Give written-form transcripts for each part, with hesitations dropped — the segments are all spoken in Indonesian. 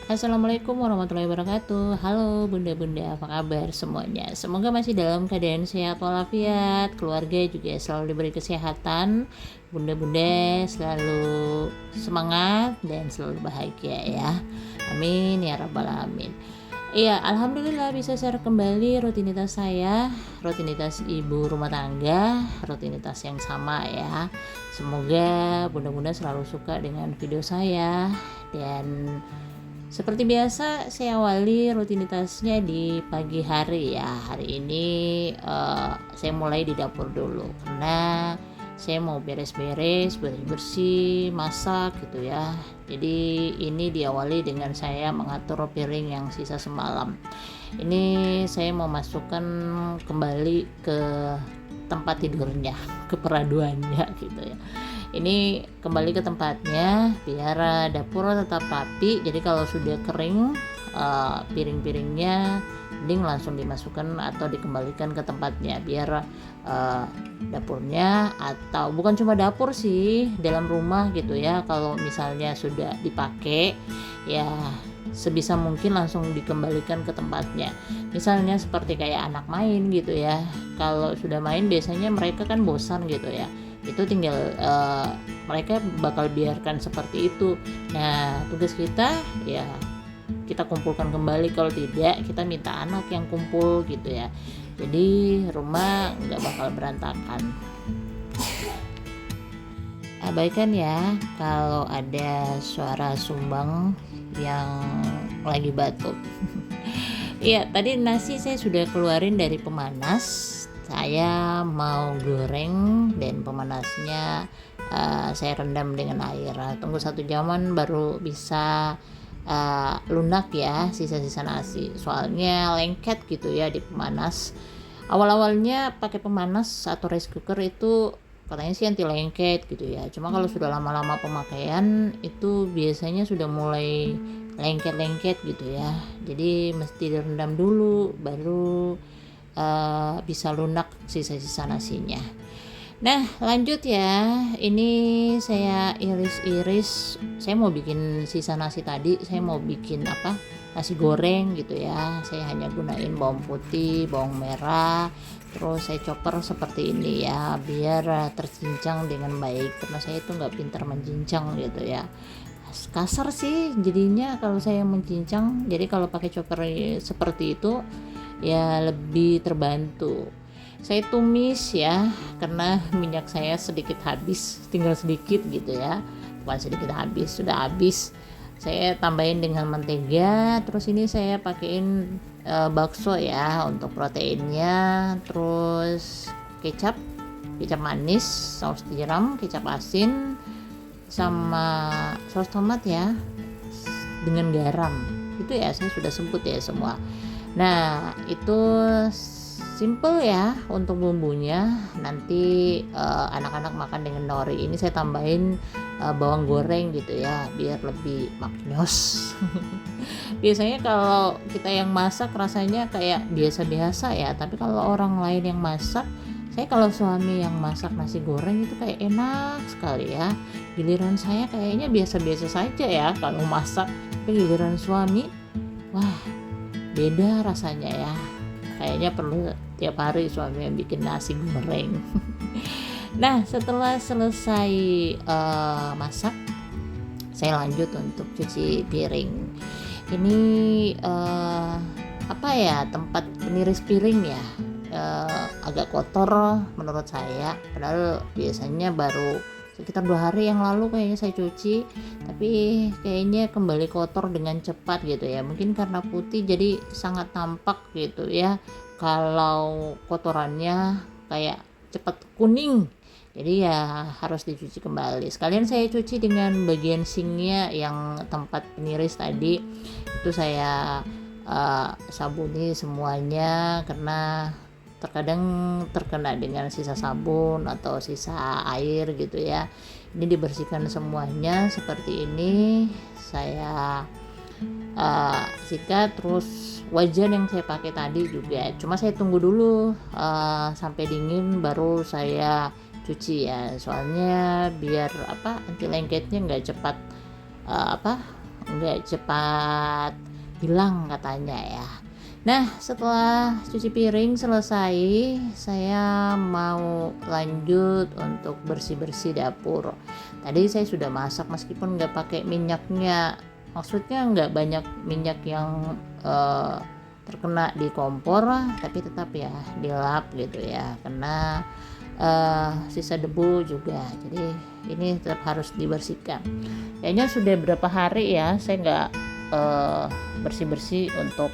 Assalamualaikum warahmatullahi wabarakatuh. Halo bunda-bunda, apa kabar semuanya? Semoga masih dalam keadaan sehat walafiat, keluarga juga selalu diberi kesehatan, bunda-bunda selalu semangat dan selalu bahagia ya. Amin ya rabbal alamin. Iya, alhamdulillah bisa share kembali rutinitas saya, rutinitas ibu rumah tangga, rutinitas yang sama ya. Semoga bunda-bunda selalu suka dengan video saya dan seperti biasa, saya awali rutinitasnya di pagi hari ya. Hari ini saya mulai di dapur dulu karena saya mau beres-beres, bersih-bersih, masak gitu ya. Jadi ini diawali dengan saya mengatur piring yang sisa semalam. Ini saya mau masukkan kembali ke tempat tidurnya, ke peraduannya gitu ya. Ini kembali ke tempatnya biar dapur tetap rapi. Jadi kalau sudah kering piring-piringnya, mending langsung dimasukkan atau dikembalikan ke tempatnya biar dapurnya, atau bukan cuma dapur sih, dalam rumah gitu ya, kalau misalnya sudah dipakai ya sebisa mungkin langsung dikembalikan ke tempatnya. Misalnya seperti kayak anak main gitu ya, kalau sudah main biasanya mereka kan bosan gitu ya, itu tinggal mereka bakal biarkan seperti itu. Nah, tugas kita ya kita kumpulkan kembali, kalau tidak kita minta anak yang kumpul gitu ya. Jadi rumah nggak bakal berantakan. Abaikan ya kalau ada suara sumbang yang lagi batuk. Iya, tadi nasi saya sudah keluarin dari pemanas. Saya mau goreng dan pemanasnya saya rendam dengan air. Tunggu 1 jaman baru bisa lunak ya sisa-sisa nasi. Soalnya lengket gitu ya di pemanas. Awal-awalnya pakai pemanas atau rice cooker itu katanya sih anti lengket gitu ya. Cuma kalau sudah lama-lama pemakaian itu biasanya sudah mulai lengket-lengket gitu ya. Jadi mesti direndam dulu baru bisa lunak sisa-sisa nasinya. Nah, lanjut ya. Ini saya iris-iris. Saya mau bikin sisa nasi tadi, saya mau bikin nasi goreng gitu ya. Saya hanya gunain bawang putih, bawang merah, terus saya chopper seperti ini ya, biar tercincang dengan baik. Karena saya itu nggak pintar mencincang gitu ya. Kasar sih jadinya kalau saya mencincang. Jadi kalau pakai chopper seperti itu ya lebih terbantu. Saya tumis ya, karena minyak saya sedikit habis, tinggal sedikit gitu ya, bukan sedikit habis, sudah habis. Saya tambahin dengan mentega, terus ini saya pakein bakso ya untuk proteinnya, terus kecap manis, saus tiram, kecap asin, sama saus tomat ya, dengan garam. Itu ya saya sudah sebut ya semua. Nah, itu simple ya untuk bumbunya. Nanti anak-anak makan dengan nori. Ini saya tambahin bawang goreng gitu ya, biar lebih maknyos. Biasanya kalau kita yang masak rasanya kayak biasa-biasa ya, tapi kalau orang lain yang masak, saya kalau suami yang masak nasi goreng itu kayak enak sekali ya. Giliran saya kayaknya biasa-biasa saja ya kalau masak, tapi giliran suami, wah beda rasanya ya. Kayaknya perlu tiap hari suami yang bikin nasi goreng. Nah, setelah selesai masak, saya lanjut untuk cuci piring. Ini tempat peniris piring ya, agak kotor menurut saya. Padahal biasanya baru sekitar 2 hari yang lalu kayaknya saya cuci, tapi kayaknya kembali kotor dengan cepat gitu ya. Mungkin karena putih jadi sangat tampak gitu ya, kalau kotorannya kayak cepat kuning, jadi ya harus dicuci kembali. Sekalian saya cuci dengan bagian sinknya yang tempat peniris tadi, itu saya sabuni semuanya karena terkadang terkena dengan sisa sabun atau sisa air gitu ya. Ini dibersihkan semuanya seperti ini. Saya sikat. Terus wajan yang saya pakai tadi juga cuma saya tunggu dulu sampai dingin baru saya cuci ya, soalnya biar anti lengketnya nggak cepat nggak cepat hilang katanya ya. Nah, setelah cuci piring selesai, saya mau lanjut untuk bersih-bersih dapur. Tadi saya sudah masak meskipun nggak pakai minyaknya, maksudnya nggak banyak minyak yang terkena di kompor, tapi tetap ya dilap gitu ya, karena sisa debu juga. Jadi ini tetap harus dibersihkan. Kayaknya sudah berapa hari ya saya nggak bersih-bersih untuk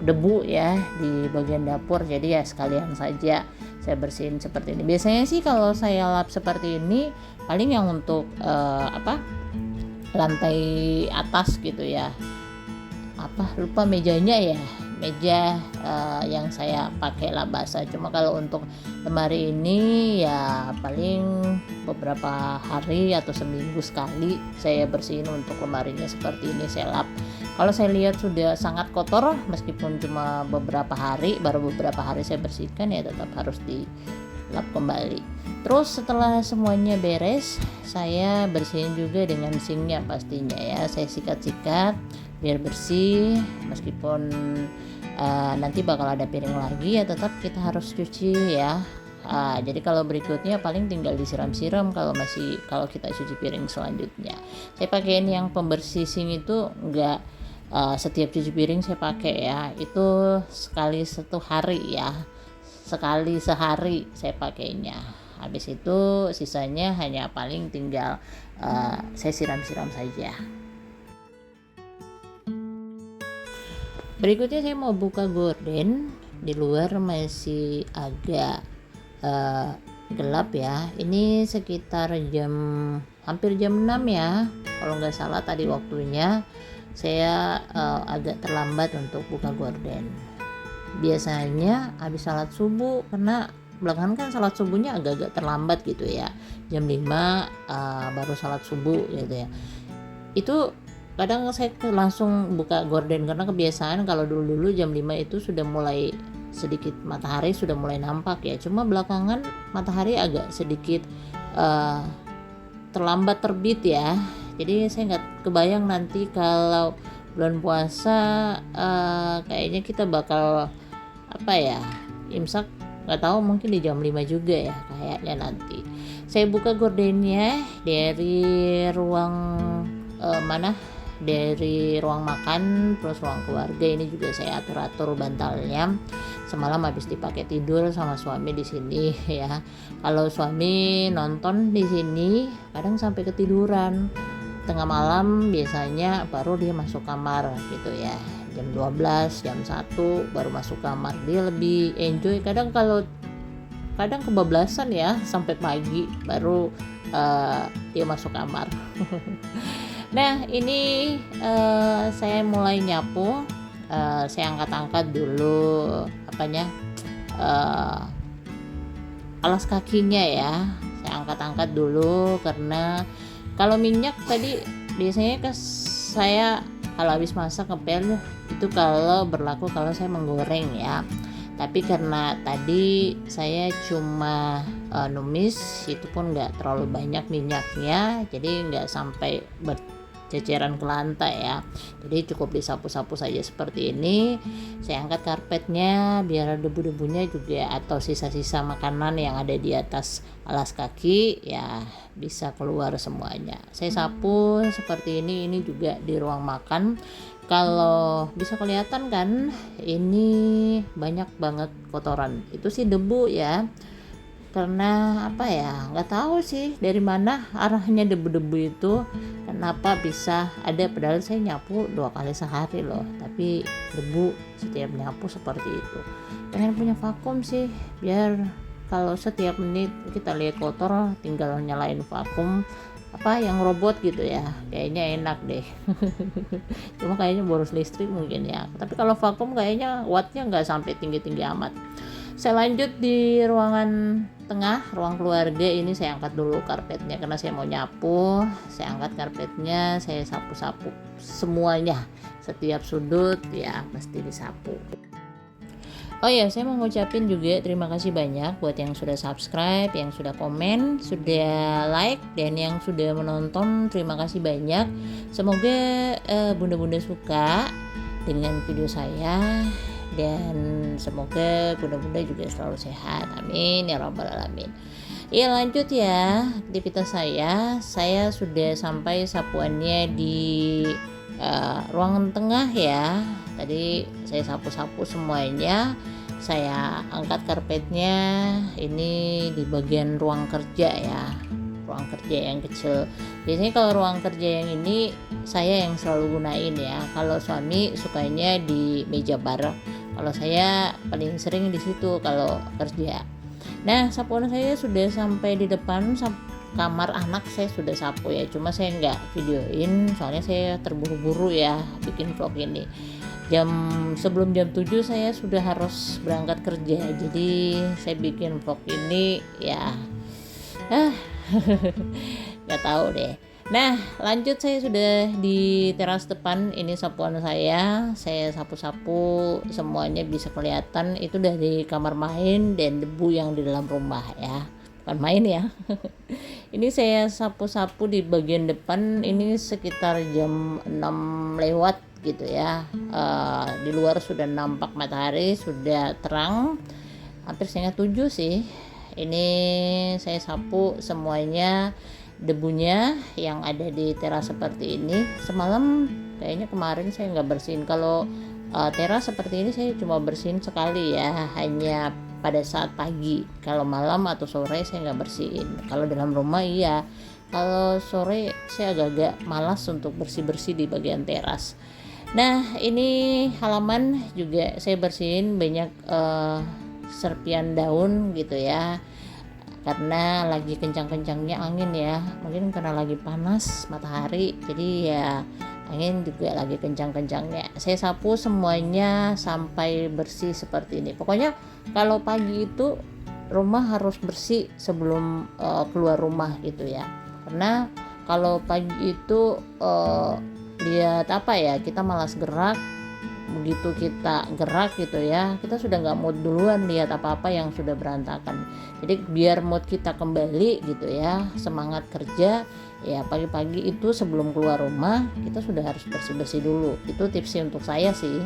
debu ya di bagian dapur, jadi ya sekalian saja saya bersihin seperti ini. Biasanya sih kalau saya lap seperti ini paling yang untuk lantai atas gitu ya, lupa mejanya ya, meja yang saya pakai lap basah. Cuma kalau untuk lemari ini ya paling beberapa hari atau seminggu sekali saya bersihin untuk lemarinya seperti ini, saya lap. Kalau saya lihat sudah sangat kotor, meskipun cuma beberapa hari, baru beberapa hari saya bersihkan, ya tetap harus dilap kembali. Terus setelah semuanya beres, saya bersihin juga dengan sinknya pastinya ya. Saya sikat-sikat biar bersih, meskipun nanti bakal ada piring lagi ya tetap kita harus cuci ya. Jadi kalau berikutnya paling tinggal disiram-siram kalau kita cuci piring selanjutnya. Saya pakai ini yang pembersih sink itu enggak setiap cuci piring saya pakai ya, itu sekali satu hari ya, sekali sehari saya pakainya. Habis itu sisanya hanya paling tinggal saya siram-siram saja. Berikutnya saya mau buka gorden. Di luar masih agak gelap ya. Ini sekitar hampir jam 6 ya, kalau nggak salah tadi waktunya. Saya agak terlambat untuk buka gorden. Biasanya habis salat subuh, karena belakangan kan salat subuhnya agak-agak terlambat gitu ya, jam 5 baru salat subuh gitu ya. Itu kadang saya langsung buka gorden, karena kebiasaan kalau dulu jam 5 itu sudah mulai sedikit matahari sudah mulai nampak ya. Cuma belakangan matahari agak sedikit terlambat terbit ya. Jadi saya nggak kebayang nanti kalau bulan puasa kayaknya kita bakal imsak, nggak tahu, mungkin di jam 5 juga ya kayaknya nanti. Saya buka gordennya dari ruang dari ruang makan, terus ruang keluarga. Ini juga saya atur bantalnya. Semalam habis dipakai tidur sama suami di sini ya. Kalau suami nonton di sini kadang sampai ketiduran. Tengah malam biasanya baru dia masuk kamar gitu ya. Jam 12, jam 1 baru masuk kamar. Dia lebih enjoy, kadang kebablasan ya sampai pagi baru dia masuk kamar. Nah, ini saya mulai nyapu. Saya angkat-angkat dulu alas kakinya ya. Saya angkat-angkat dulu, karena kalau minyak tadi biasanya saya kalau habis masak ngepel itu kalau berlaku kalau saya menggoreng ya. Tapi karena tadi saya cuma numis, itu pun nggak terlalu banyak minyaknya, jadi nggak sampai berceceran ke lantai ya. Jadi cukup disapu-sapu saja seperti ini. Saya angkat karpetnya biar debu-debunya juga atau sisa-sisa makanan yang ada di atas alas kaki ya bisa keluar semuanya. Saya sapu seperti ini juga di ruang makan. Kalau bisa kelihatan kan, ini banyak banget kotoran. Itu sih debu ya. Karena nggak tahu sih dari mana arahnya debu-debu itu, kenapa bisa ada, padahal saya nyapu 2 kali sehari loh, tapi debu setiap nyapu seperti itu. Pengen punya vakum sih, biar kalau setiap menit kita lihat kotor tinggal nyalain vakum yang robot gitu ya, kayaknya enak deh. Cuma kayaknya boros listrik mungkin ya, tapi kalau vakum kayaknya wattnya nggak sampai tinggi-tinggi amat. Saya lanjut di ruangan tengah, ruang keluarga. Ini saya angkat dulu karpetnya karena saya mau nyapu. Saya angkat karpetnya, saya sapu-sapu semuanya, setiap sudut ya mesti disapu. Oh ya, saya mau ngucapin juga terima kasih banyak buat yang sudah subscribe, yang sudah komen, sudah like, dan yang sudah menonton. Terima kasih banyak. Semoga bunda-bunda suka dengan video saya, dan semoga bunda-bunda juga selalu sehat. Amin ya rabbal alamin. Ya, lanjut ya aktivitas saya. Saya sudah sampai sapuannya di ruangan tengah ya. Tadi saya sapu-sapu semuanya, saya angkat karpetnya. Ini di bagian ruang kerja ya, ruang kerja yang kecil. Biasanya kalau ruang kerja yang ini saya yang selalu gunain ya. Kalau suami sukanya di meja bar, kalau saya paling sering di situ kalau kerja. Nah, sapuan saya sudah sampai di depan kamar anak, saya sudah sapu ya, cuma saya nggak videoin soalnya saya terburu-buru ya bikin vlog ini. Sebelum jam 7 saya sudah harus berangkat kerja, jadi saya bikin vlog ini ya nggak tahu deh. Nah, lanjut, saya sudah di teras depan. Ini sapuan saya sapu-sapu semuanya bisa kelihatan itu dari kamar main dan debu yang di dalam rumah ya, bukan main ya. Ini saya sapu-sapu di bagian depan, ini sekitar jam 6 lewat gitu ya. Di luar sudah nampak matahari, sudah terang, hampir setengah 7 sih. Ini saya sapu semuanya debunya yang ada di teras seperti ini. Semalam kayaknya, kemarin saya nggak bersihin. Kalau teras seperti ini saya cuma bersihin sekali ya, hanya pada saat pagi. Kalau malam atau sore saya nggak bersihin. Kalau dalam rumah iya, kalau sore saya agak-agak malas untuk bersih-bersih di bagian teras. Nah, ini halaman juga saya bersihin, banyak serpian daun gitu ya, karena lagi kencang-kencangnya angin ya, mungkin karena lagi panas matahari, jadi ya angin juga lagi kencang-kencangnya. Saya sapu semuanya sampai bersih seperti ini. Pokoknya kalau pagi itu rumah harus bersih sebelum keluar rumah gitu ya, karena kalau pagi itu lihat apa ya, kita malas gerak. Begitu kita gerak gitu ya, kita sudah nggak mood duluan lihat apa-apa yang sudah berantakan. Jadi biar mood kita kembali gitu ya, semangat kerja ya, pagi-pagi itu sebelum keluar rumah kita sudah harus bersih-bersih dulu. Itu tipsnya untuk saya sih.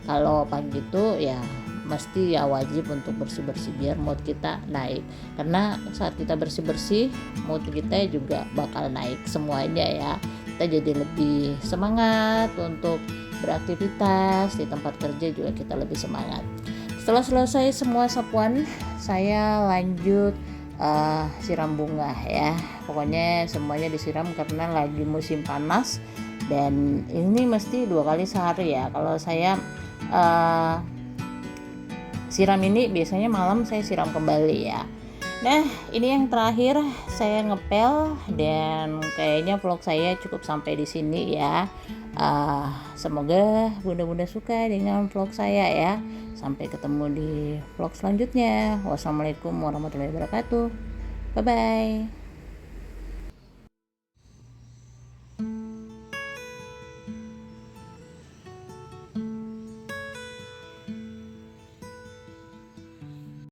Kalau pagi itu ya mesti ya wajib untuk bersih-bersih biar mood kita naik, karena saat kita bersih-bersih mood kita juga bakal naik semuanya ya. Kita jadi lebih semangat untuk beraktivitas di tempat kerja, juga kita lebih semangat. Setelah selesai semua sapuan, saya lanjut siram bunga ya. Pokoknya semuanya disiram karena lagi musim panas, dan ini mesti 2 kali sehari ya. Kalau saya siram ini biasanya malam saya siram kembali ya. Nah, ini yang terakhir saya ngepel, dan kayaknya vlog saya cukup sampai di sini ya. Semoga bunda-bunda suka dengan vlog saya ya. Sampai ketemu di vlog selanjutnya. Wassalamualaikum warahmatullahi wabarakatuh. Bye bye.